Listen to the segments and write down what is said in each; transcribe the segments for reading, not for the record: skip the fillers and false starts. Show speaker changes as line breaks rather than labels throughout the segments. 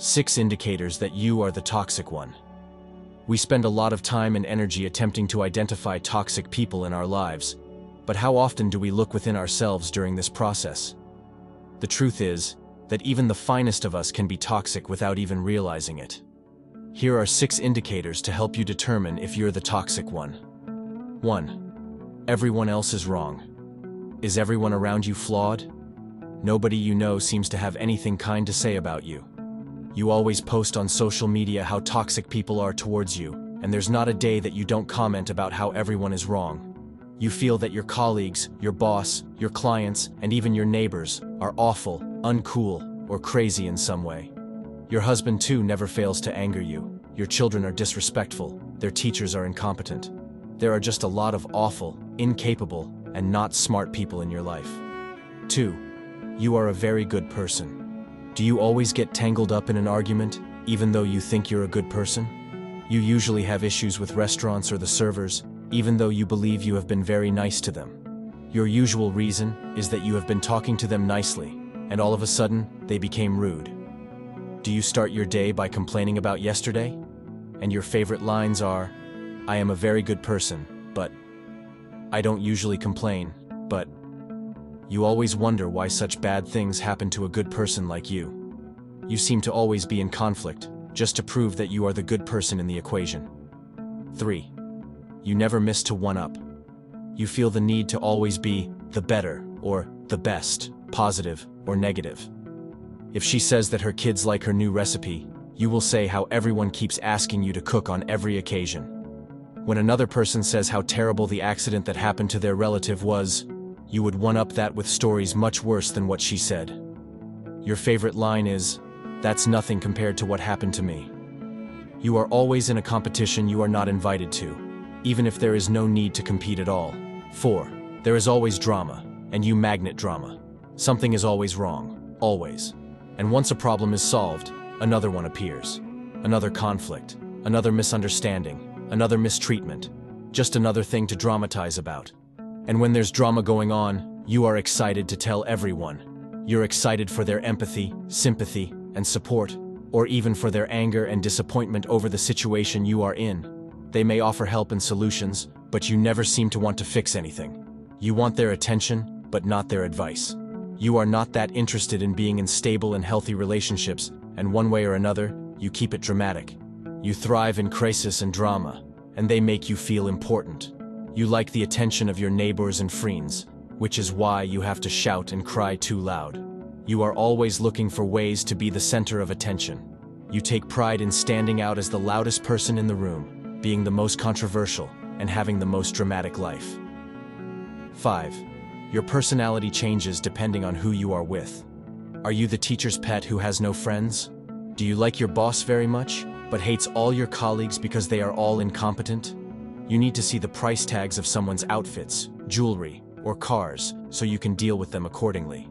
6 indicators that you are the toxic one. We spend a lot of time and energy attempting to identify toxic people in our lives, but how often do we look within ourselves during this process? The truth is that even the finest of us can be toxic without even realizing it. Here are 6 indicators to help you determine if you're the toxic one. 1. Everyone else is wrong. Is everyone around you flawed? Nobody you know seems to have anything kind to say about you. You always post on social media how toxic people are towards you, and there's not a day that you don't comment about how everyone is wrong. You feel that your colleagues, your boss, your clients, and even your neighbors are awful, uncool, or crazy in some way. Your husband too never fails to anger you. Your children are disrespectful. Their teachers are incompetent. There are just a lot of awful, incapable, and not smart people in your life. 2. You are a very good person. Do you always get tangled up in an argument, even though you think you're a good person? You usually have issues with restaurants or the servers, even though you believe you have been very nice to them. Your usual reason is that you have been talking to them nicely, and all of a sudden, they became rude. Do you start your day by complaining about yesterday? And your favorite lines are, "I am a very good person, but I don't usually complain, but..." You always wonder why such bad things happen to a good person like you. You seem to always be in conflict, just to prove that you are the good person in the equation. 3. You never miss to one-up. You feel the need to always be the better, or the best, positive, or negative. If she says that her kids like her new recipe, you will say how everyone keeps asking you to cook on every occasion. When another person says how terrible the accident that happened to their relative was, you would one-up that with stories much worse than what she said. Your favorite line is, "That's nothing compared to what happened to me." You are always in a competition you are not invited to, even if there is no need to compete at all. 4. There is always drama, and you magnet drama. Something is always wrong, always. And once a problem is solved, another one appears. Another conflict, another misunderstanding, another mistreatment, just another thing to dramatize about. And when there's drama going on, you are excited to tell everyone. You're excited for their empathy, sympathy, and support, or even for their anger and disappointment over the situation you are in. They may offer help and solutions, but you never seem to want to fix anything. You want their attention, but not their advice. You are not that interested in being in stable and healthy relationships, and one way or another, you keep it dramatic. You thrive in crisis and drama, and they make you feel important. You like the attention of your neighbors and friends, which is why you have to shout and cry too loud. You are always looking for ways to be the center of attention. You take pride in standing out as the loudest person in the room, being the most controversial, and having the most dramatic life. 5. Your personality changes depending on who you are with. Are you the teacher's pet who has no friends? Do you like your boss very much, but hates all your colleagues because they are all incompetent? You need to see the price tags of someone's outfits, jewelry, or cars, so you can deal with them accordingly.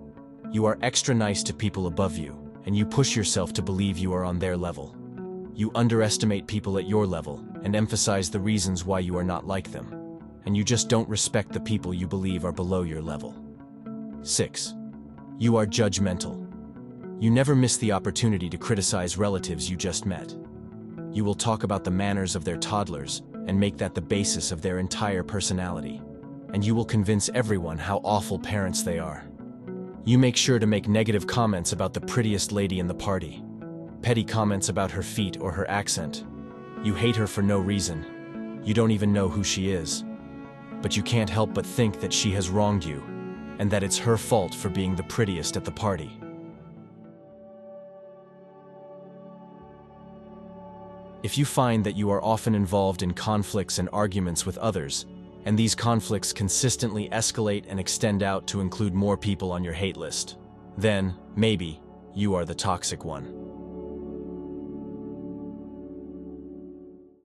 You are extra nice to people above you, and you push yourself to believe you are on their level. You underestimate people at your level, and emphasize the reasons why you are not like them. And you just don't respect the people you believe are below your level. 6. You are judgmental. You never miss the opportunity to criticize relatives you just met. You will talk about the manners of their toddlers, and make that the basis of their entire personality. And you will convince everyone how awful parents they are. You make sure to make negative comments about the prettiest lady in the party. Petty comments about her feet or her accent. You hate her for no reason. You don't even know who she is. But you can't help but think that she has wronged you, and that it's her fault for being the prettiest at the party. If you find that you are often involved in conflicts and arguments with others, and these conflicts consistently escalate and extend out to include more people on your hate list, then, maybe, you are the toxic one.